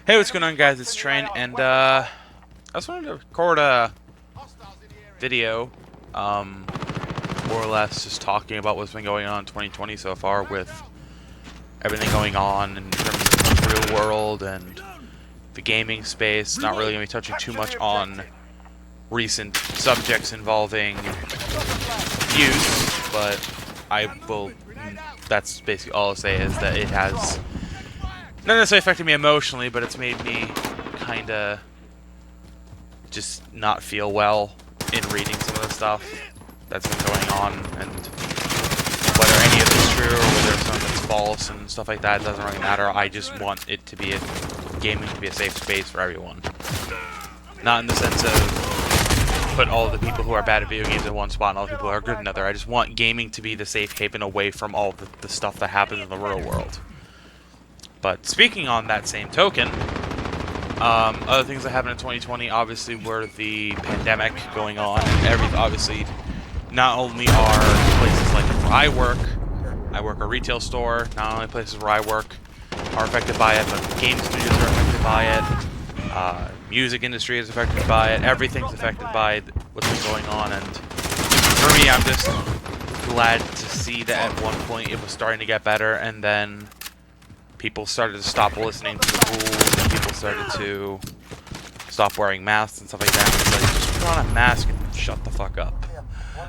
Hey, what's going on, guys? It's Train, and I just wanted to record a video, more or less just talking about what's been going on in 2020 so far with everything going on in terms of the real world and the gaming space. Not really going to be touching too much on recent subjects involving use, but I will. That's basically all I'll say is that it has not necessarily affected me emotionally, but it's made me kind of just not feel well in reading some of the stuff that's been going on, and whether any of it's true or whether some of it's false and stuff like that, it doesn't really matter. I just want it to be gaming to be a safe space for everyone. Not in the sense of put all the people who are bad at video games in one spot and all the people who are good in another. I just want gaming to be the safe haven away from all the stuff that happens in the real world. But speaking on that same token, other things that happened in 2020 obviously were the pandemic going on, and obviously not only are places like where I work a retail store, not only places where I work are affected by it, but game studios are affected by it, music industry is affected by it, everything's affected by what's been going on, and for me, I'm just glad to see that at one point it was starting to get better, and then people started to stop listening to the rules, and people started to stop wearing masks and stuff like that. It's like, just put on a mask and shut the fuck up.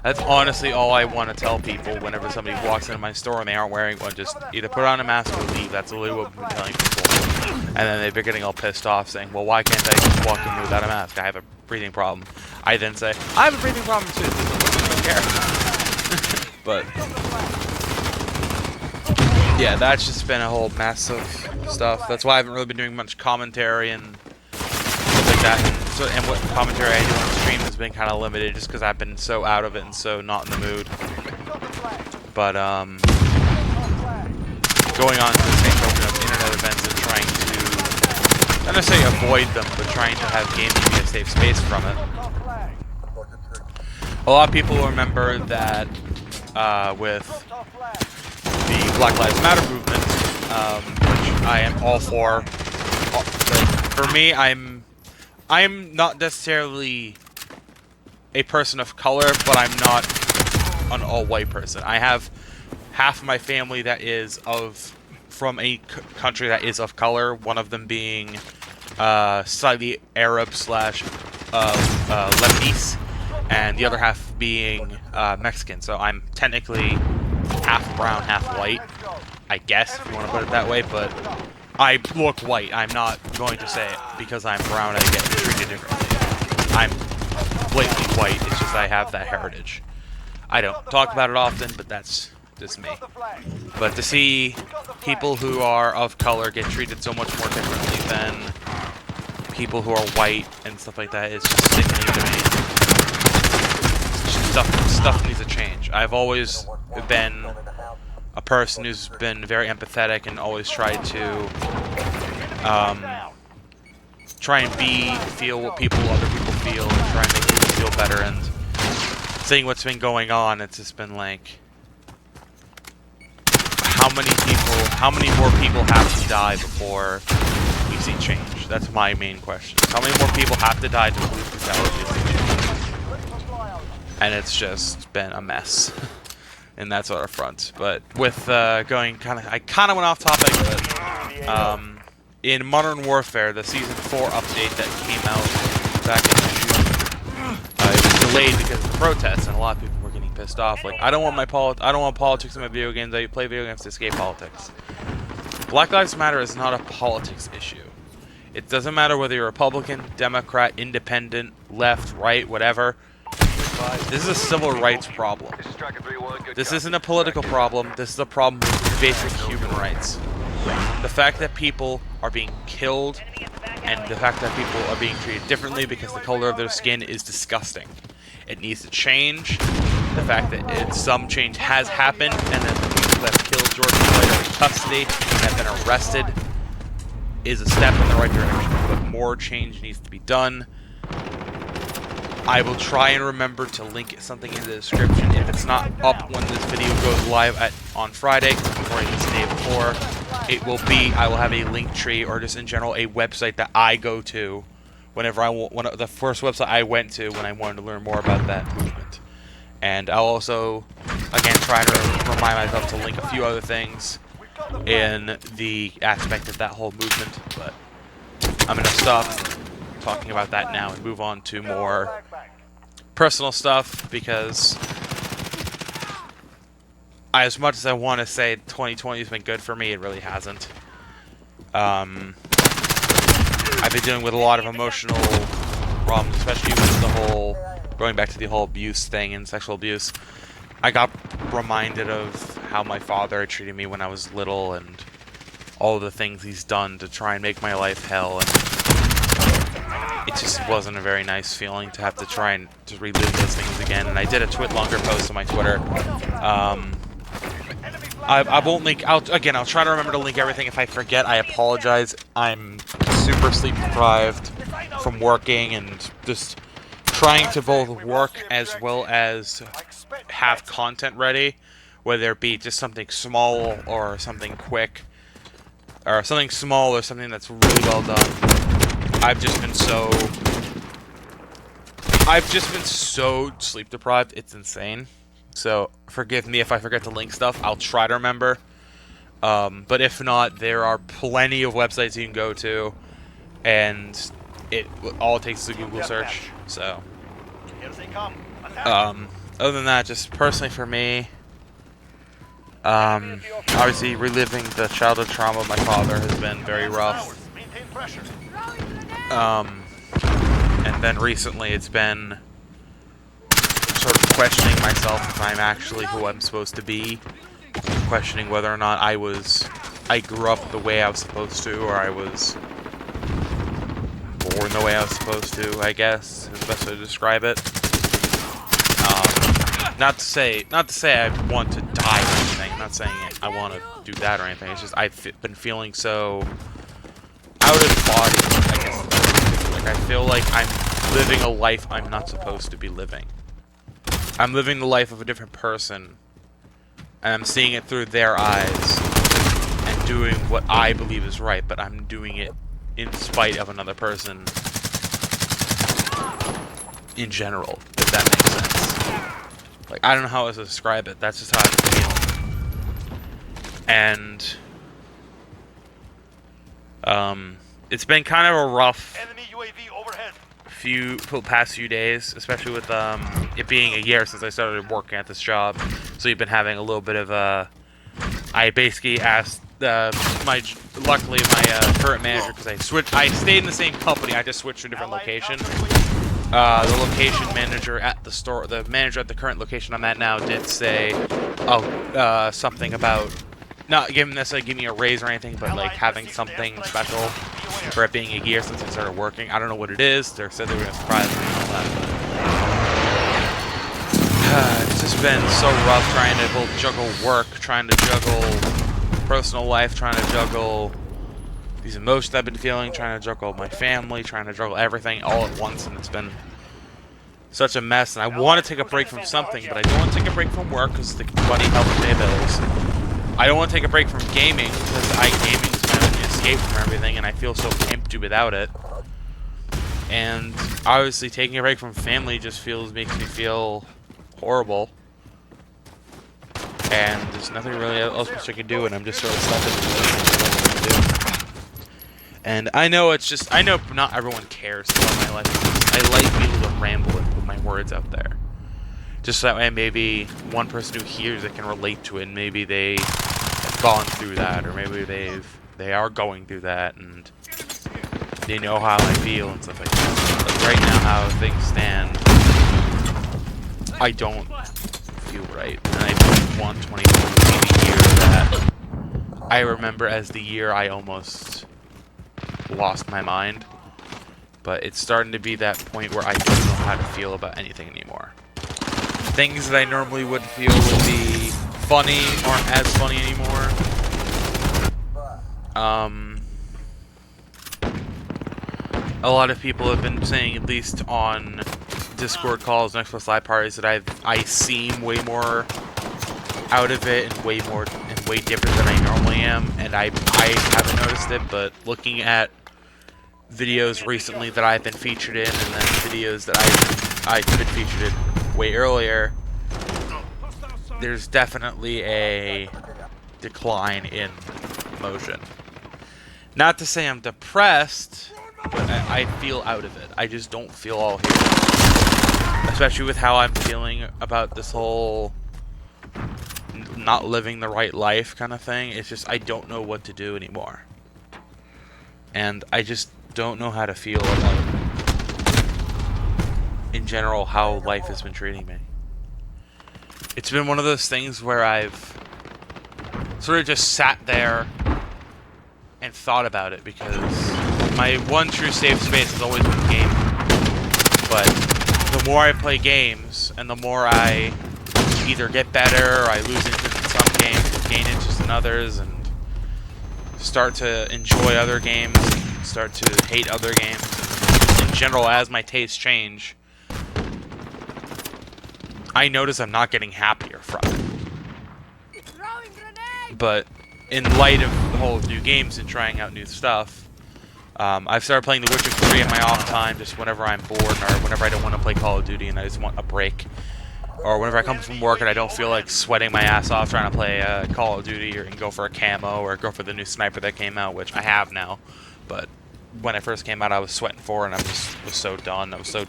That's honestly all I want to tell people whenever somebody walks into my store and they aren't wearing one. Just either put on a mask or leave. That's literally what we've been telling people. And then they're getting all pissed off saying, well, why can't I just walk in without a mask? I have a breathing problem. I then say, I have a breathing problem too. I don't care. But yeah, that's just been a whole mess of stuff. That's why I haven't really been doing much commentary and stuff like that. And what commentary I do on the stream has been kind of limited just because I've been so out of it and so not in the mood. But, going on to the same token of internet events and trying to, not necessarily avoid them, but trying to have gaming be a safe space from it. A lot of people remember that, with the Black Lives Matter movement, which I am all for. Like, for me, I'm not necessarily a person of color, but I'm not an all-white person. I have half of my family that is from a country that is of color. One of them being slightly Arab slash Lebanese, and the other half being Mexican. So I'm technically half brown, half white, I guess, if you want to put it that way, but I look white. I'm not going to say because I'm brown I get treated differently. I'm blatantly white, it's just I have that heritage. I don't talk about it often, but that's just me. But to see people who are of color get treated so much more differently than people who are white and stuff like that is just sickening to me. Stuff needs to change. I've always been a person who's been very empathetic and always tried to try and feel what other people feel, and try and make people feel better. And seeing what's been going on, it's just been like, how many more people have to die before we see change? That's my main question. How many more people have to die to lose brutality? And it's just been a mess in that sort of front. But with I kind of went off topic, but in Modern Warfare, the Season 4 update that came out back in June, it was delayed because of the protests, and a lot of people were getting pissed off. Like, I don't want politics in my video games. I play video games to escape politics. Black Lives Matter is not a politics issue. It doesn't matter whether you're Republican, Democrat, Independent, left, right, whatever. This is a civil rights problem. This isn't a political problem. This is a problem with basic human rights. The fact that people are being killed and the fact that people are being treated differently because the color of their skin is disgusting. It needs to change. The fact that some change has happened and that the people that killed George Floyd are in custody and have been arrested is a step in the right direction. But more change needs to be done. I will try and remember to link something in the description. If it's not up when this video goes live on Friday, I'm recording this the day before, it will be, I will have a link tree, or just in general, a website that I go to whenever the first website I went to when I wanted to learn more about that movement. And I'll also, again, try to remind myself to link a few other things in the aspect of that whole movement, but I'm going to stop talking about that now and move on to more personal stuff, because as much as I want to say 2020 has been good for me, it really hasn't. I've been dealing with a lot of emotional problems, especially with the whole, going back to the whole abuse thing and sexual abuse. I got reminded of how my father had treated me when I was little, and all of the things he's done to try and make my life hell, and it just wasn't a very nice feeling to have to try and to relive those things again. And I did a longer post on my Twitter. I won't link. I'll try to remember to link everything. If I forget, I apologize. I'm super sleep deprived from working and just trying to both work as well as have content ready, whether it be just something small or something quick, or something small or something that's really well done. I've just been so sleep deprived, it's insane. So forgive me if I forget to link stuff. I'll try to remember. But if not, there are plenty of websites you can go to, and all it takes is a Google search. So other than that, just personally for me, obviously reliving the childhood trauma of my father has been very rough. And then recently it's been sort of questioning myself if I'm actually who I'm supposed to be, questioning whether or not I grew up the way I was supposed to, or I was born the way I was supposed to, I guess is the best way to describe it. Not to say I want to die or anything. I'm not saying I want to do that or anything. It's just I've been feeling so out of body, I guess. Like, I feel like I'm living a life I'm not supposed to be living. I'm living the life of a different person, and I'm seeing it through their eyes and doing what I believe is right, but I'm doing it in spite of another person in general, if that makes sense. Like, I don't know how else to describe it. That's just how I'm feeling. And it's been kind of a rough past few days, especially with it being a year since I started working at this job. So you've been having a little bit of a. I basically asked luckily my current manager, because I stayed in the same company, I just switched to a different location. The location manager at the store, the manager at the current location I'm at now, did say, something about not necessarily giving me a raise or anything, but like having something special for it being a year since I started working. I don't know what it is. They said they were gonna surprise me and all that. It's just been so rough trying to both juggle work, trying to juggle personal life, trying to juggle these emotions I've been feeling, trying to juggle my family, trying to juggle everything all at once, and it's been such a mess. And I want to take a break from something, but I don't want to take a break from work because the money helps pay bills. I don't want to take a break from gaming because gaming is my only escape from everything, and I feel so empty without it. And obviously, taking a break from family just makes me feel horrible. And there's nothing really else I can do, and I'm just sort of stuck in the And I know not everyone cares about my life. I like being able to ramble and put my words out there. Just so that way maybe one person who hears it can relate to it, and maybe they have gone through that, or maybe they are going through that, and they know how I feel and stuff like that. Like right now, how things stand, I don't feel right, and I don't want 2020 to be the year that I remember as the year I almost lost my mind. But it's starting to be that point where I don't know how to feel about anything anymore. Things that I normally would feel would be funny aren't as funny anymore. A lot of people have been saying, at least on Discord calls and Xbox Live parties that I seem way more out of it and way different than I normally am, and I haven't noticed it, but looking at videos recently that I've been featured in, and then videos that I've been featured in way earlier, there's definitely a decline in motion. Not to say I'm depressed, but I feel out of it. I just don't feel all here. Especially with how I'm feeling about this whole not living the right life kind of thing. It's just, I don't know what to do anymore. And I just don't know how to feel about, in general, how life has been treating me. It's been one of those things where I've sort of just sat there and thought about it, because my one true safe space has always been gaming. But the more I play games, and the more I either get better, or I lose interest in some games, and gain interest in others, and start to enjoy other games, and start to hate other games. In general, as my tastes change, I notice I'm not getting happier from it. But in light of the whole new games and trying out new stuff, I've started playing The Witcher 3 in my off time, just whenever I'm bored, or whenever I don't want to play Call of Duty and I just want a break. Or whenever I come from work and I don't feel like sweating my ass off trying to play Call of Duty, or go for a camo, or go for the new sniper that came out, which I have now. But when it first came out, I was sweating for it, and I was so done. I was so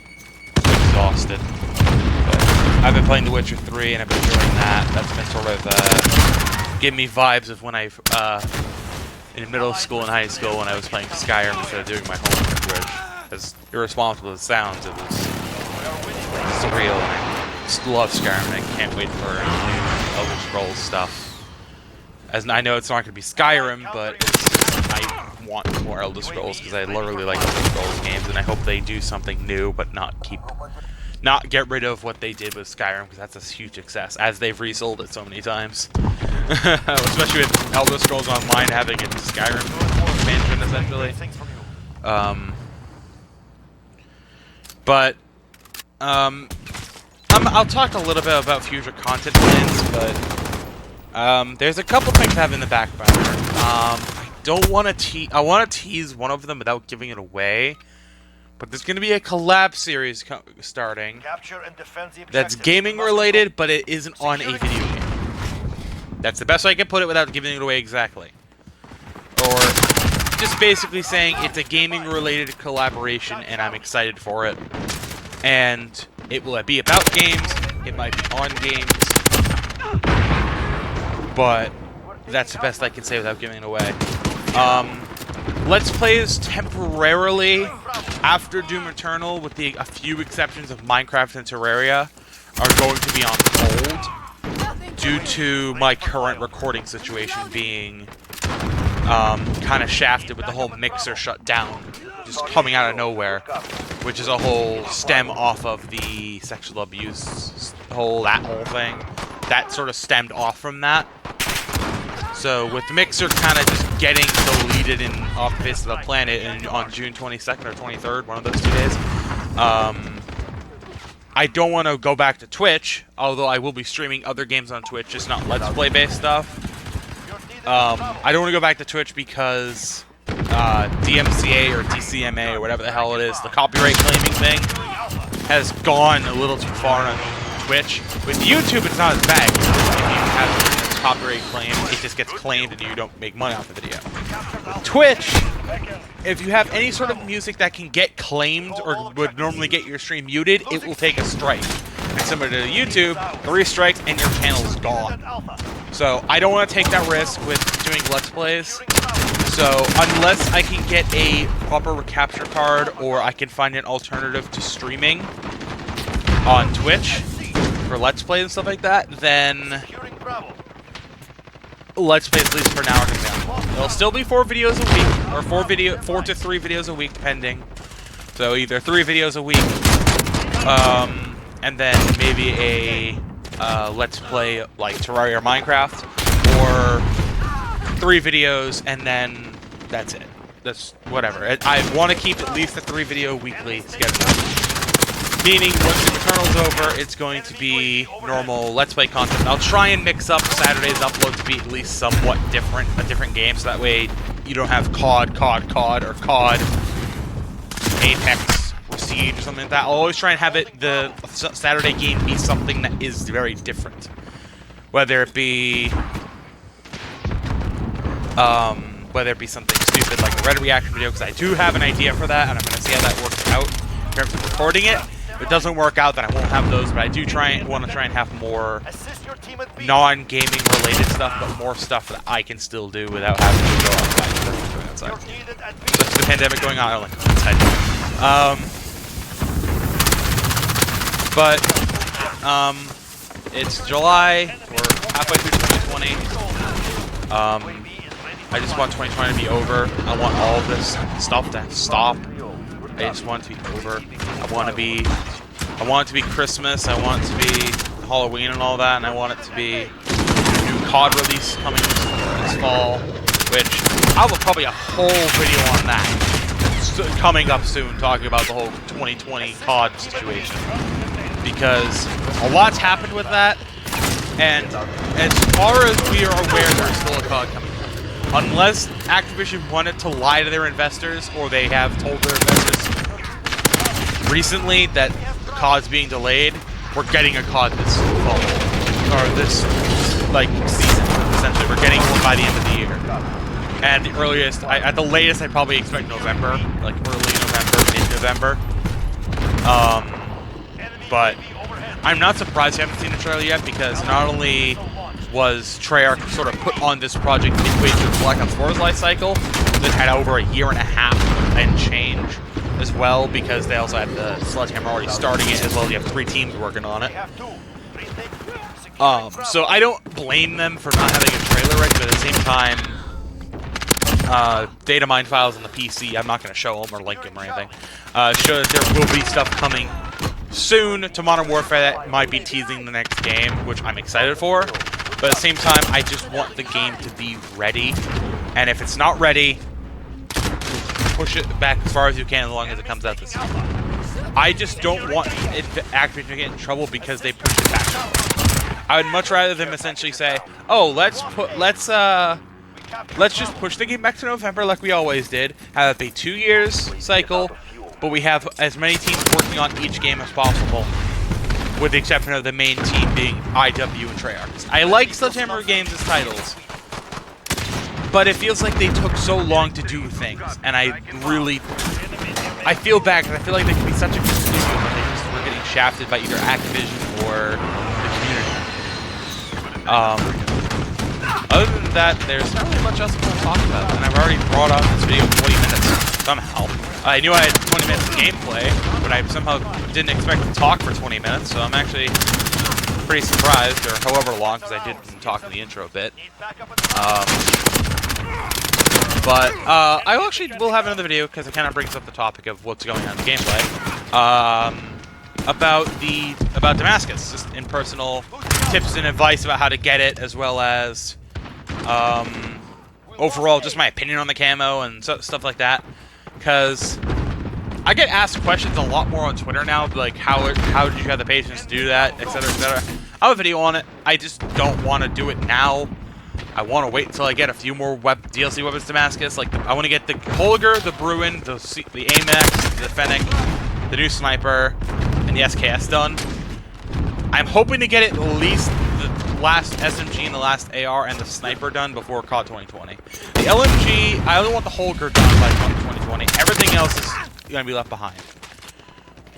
exhausted. But I've been playing The Witcher 3, and I've been enjoying that. That's been sort of giving me vibes of when in middle school and high school, when I was playing Skyrim instead of doing my homework, which, as irresponsible as it sounds, it was surreal. And I love Skyrim, and I can't wait for new Elder Scrolls stuff. As I know it's not going to be Skyrim, but I want more Elder Scrolls, because I literally like Elder Scrolls games, and I hope they do something new, but not get rid of what they did with Skyrim, because that's a huge success, as they've resold it so many times. Especially with Elder Scrolls Online having a Skyrim expansion, essentially. I'll talk a little bit about future content plans, but there's a couple things I have in the back burner. I don't want to I want to tease one of them without giving it away. But there's going to be a collab series starting that's gaming related, but it isn't on a video game. That's the best way I can put it without giving it away exactly. Or just basically saying it's a gaming related collaboration and I'm excited for it. And it will be about games, it might be on games, but that's the best I can say without giving it away. Let's Plays temporarily after Doom Eternal, with a few exceptions of Minecraft and Terraria, are going to be on hold due to my current recording situation being kind of shafted with the whole mixer shut down, just coming out of nowhere, which is a whole stem off of the sexual abuse that whole thing. That sort of stemmed off from that. So with the mixer kind of just getting deleted off the face of the planet on June 22nd or 23rd, one of those 2 days, I don't want to go back to Twitch, although I will be streaming other games on Twitch, just not Let's Play based stuff. I don't want to go back to Twitch because DMCA or DCMA or whatever the hell it is, the copyright claiming thing, has gone a little too far on Twitch. With YouTube, it's not as bad. If you have copyright claim, it just gets claimed and you don't make money off the video. With Twitch, if you have any sort of music that can get claimed or would normally get your stream muted, it will take a strike. And similar to YouTube, 3 strikes and your channel is gone. So I don't want to take that risk with doing Let's Plays. So unless I can get a proper recapture card or I can find an alternative to streaming on Twitch for Let's Plays and stuff like that, then Let's Plays, at least for now, are going to be on hold. There'll still be 4 videos a week, or 4 to 3 videos a week, depending. So either 3 videos a week, and then maybe a Let's Play like Terraria or Minecraft, or 3 videos, and then that's it. That's whatever. I want to keep at least a 3 video weekly schedule. Meaning, once is over, it's going to be normal Let's Play content. I'll try and mix up Saturday's upload to be at least somewhat different, a different game, so that way you don't have COD, or COD, Apex, or Siege, or something like that. I'll always try and have it, the Saturday game, be something that is very different. Whether it be something stupid like a Reddit reaction video, because I do have an idea for that, and I'm going to see how that works out in terms of recording it. If it doesn't work out, then I won't have those, but I do want to try and have more non-gaming related stuff, but more stuff that I can still do without having to go outside. Such as the pandemic going on, I don't like going outside. It's July, we're halfway through 2020. I just want 2020 to be over. I want all of this stuff to stop. I just want it to be over. I want it to be Christmas. I want it to be Halloween and all that, and I want it to be a new COD release coming this fall, which I'll have probably a whole video on that coming up soon, talking about the whole 2020 COD situation, because a lot's happened with that, and as far as we are aware, there's still a COD coming. Unless Activision wanted to lie to their investors, or they have told their investors recently that COD's being delayed, we're getting a COD this fall, or this, season, essentially. We're getting one by the end of the year. And the earliest, at the latest, I probably expect November, like early November, mid-November. But I'm not surprised you haven't seen the trailer yet, because not only was Treyarch sort of put on this project midway through the Black Ops 4's life cycle, that had over a year and a half and change as well, because they also had the Sledgehammer already starting it, as well as you have 3 teams working on it. So I don't blame them for not having a trailer ready, but at the same time, data mine files on the PC, I'm not going to show them or link them or anything, show that there will be stuff coming soon to Modern Warfare that might be teasing the next game, which I'm excited for. But at the same time, I just want the game to be ready. And if it's not ready, push it back as far as you can as long as it comes out this season. I just don't want Activision to get in trouble because they push it back. I would much rather them essentially say, "Oh, let's just push the game back to November like we always did. Have a 2 years cycle, but we have as many teams working on each game as possible, with the exception of the main team being IW and Treyarch." I like Sledgehammer Games as titles, but it feels like they took so long to do things, and I feel bad, because I feel like they could be such a good studio, but they just were getting shafted by either Activision or the community. Other than that, there's not really much else I want to talk about, and I've already brought up this video 20 minutes, somehow. I knew I had 20 minutes of gameplay, but I somehow didn't expect to talk for 20 minutes, so I'm actually pretty surprised, or however long, because I did talk in the intro a bit. I actually will have another video, because it kind of brings up the topic of what's going on in the gameplay, about Damascus, just in personal tips and advice about how to get it, as well as overall just my opinion on the camo and stuff like that. Because I get asked questions a lot more on Twitter now, like how did you have the patience to do that, etc., etc. I have a video on it. I just don't want to do it now. I want to wait until I get a few more DLC weapons Damascus. Like I want to get the Holger, the Bruin, the Amex, the Fennec, the new Sniper, and the SKS done. I'm hoping to get at least the last SMG and the last AR and the Sniper done before COD 2020. The LMG, I only want the Holger done by 2020. Everything else is going to be left behind.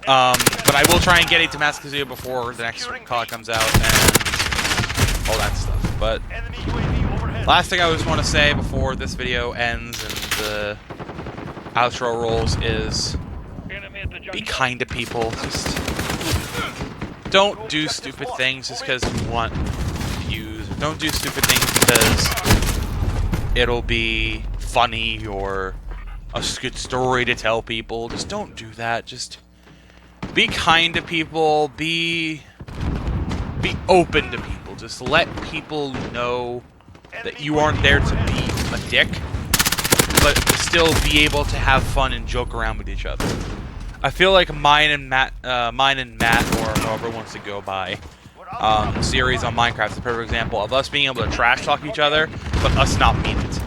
But I will try and get a Damascus video before the next COD comes out and all that stuff. But last thing I just want to say before this video ends and the outro rolls is be kind to people. Just don't do stupid things just because you want views. Don't do stupid things because it'll be funny or a good story to tell people. Just don't do that. Just be kind to people. Be open to people. Just let people know that you aren't there to be a dick, but still be able to have fun and joke around with each other. I feel like mine and Matt, or whoever wants to go by, series on Minecraft is a perfect example of us being able to trash talk each other, but us not mean it.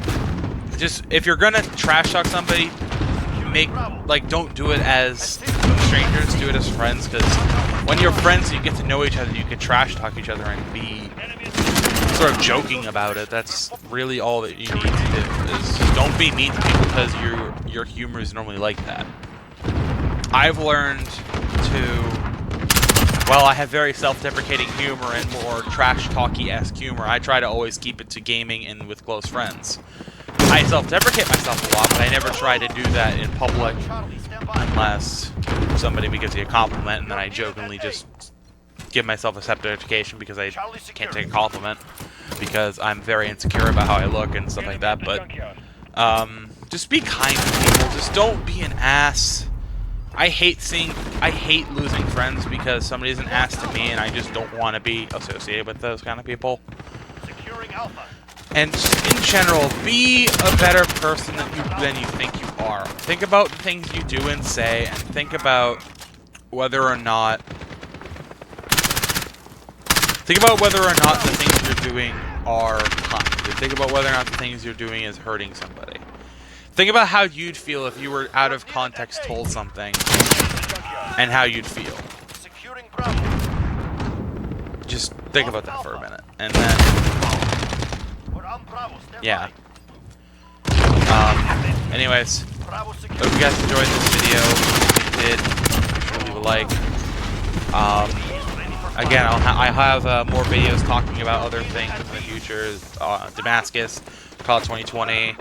Just, if you're gonna trash talk somebody, don't do it as strangers, do it as friends, because when you're friends and you get to know each other, you can trash talk each other and be sort of joking about it. That's really all that you need to do, is don't be mean to people because your humor is normally like that. I've learned to, well, I have very self-deprecating humor and more trash-talky-esque humor. I try to always keep it to gaming and with close friends. I self-deprecate myself a lot, but I never try to do that in public unless somebody gives me a compliment, and then I jokingly just give myself a self-deprecation because I can't take a compliment because I'm very insecure about how I look and stuff like that. But just be kind to people. Just don't be an ass. I hate losing friends because somebody's an ass to me, and I just don't want to be associated with those kind of people. And just in general, be a better person than you think you are. Think about the things you do and say, and think about whether or not the things you're doing are kind. Think about whether or not the things you're doing is hurting somebody. Think about how you'd feel if you were out of context told something, and how you'd feel. Just think about that for a minute, and then, yeah. Anyways, hope you guys enjoyed this video. If you did, leave a like. Again, I have more videos talking about other things in the future. Damascus, COD 2020.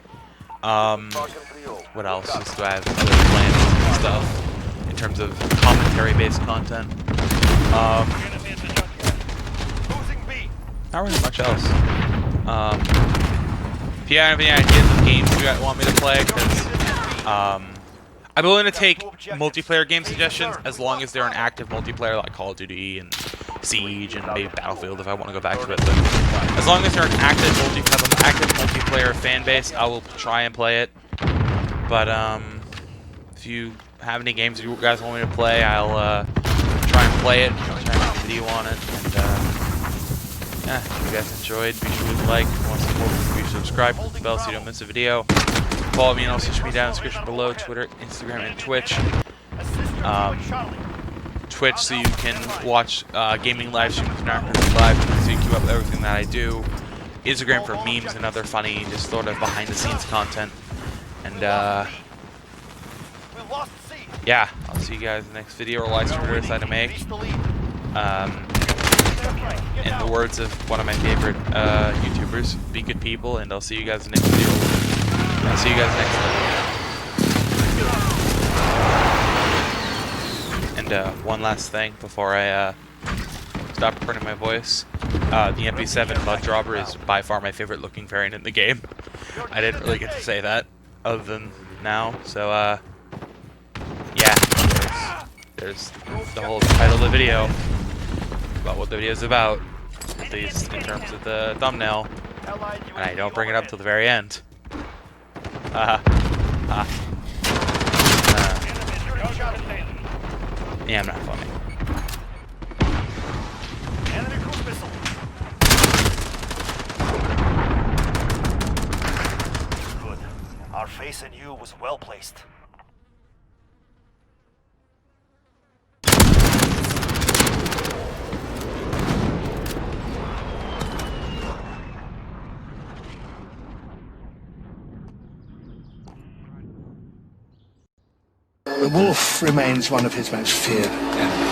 What else? Just do I have other plans and stuff in terms of commentary-based content? Not really much else. If you have any ideas of games you guys want me to play, because I'm willing to take multiplayer game suggestions as long as they're an active multiplayer like Call of Duty and Siege and maybe Battlefield if I want to go back to it. But as long as they're an active multiplayer fan base, I will try and play it. But if you have any games you guys want me to play, I'll try and play it. I'll try and make a video on it. And yeah, if you guys enjoyed, be sure to like. If you want to support me, be sure to subscribe, hit the bell so you don't miss a video. Follow me on all social media down in the description below: Twitter, Instagram, and Twitch. Twitch, so you can watch gaming live streams live, so you keep up with everything that I do. Instagram for memes and other funny, just sort of behind-the-scenes content. And yeah, I'll see you guys in the next video or live stream I decide to make. In the words of one of my favorite YouTubers, be good people, and I'll see you guys in the next video. I'll see you guys next time. And one last thing before I stop recording my voice. The MP7 Mud Dropper is by far my favorite looking variant in the game. I didn't really get to say that other than now, so yeah, there's the whole title of the video about what the video is about, at least in terms of the thumbnail, and I don't bring it up till the very end. Yeah, I'm not funny. Good. Our face in you was well placed. The wolf remains one of his most feared enemies.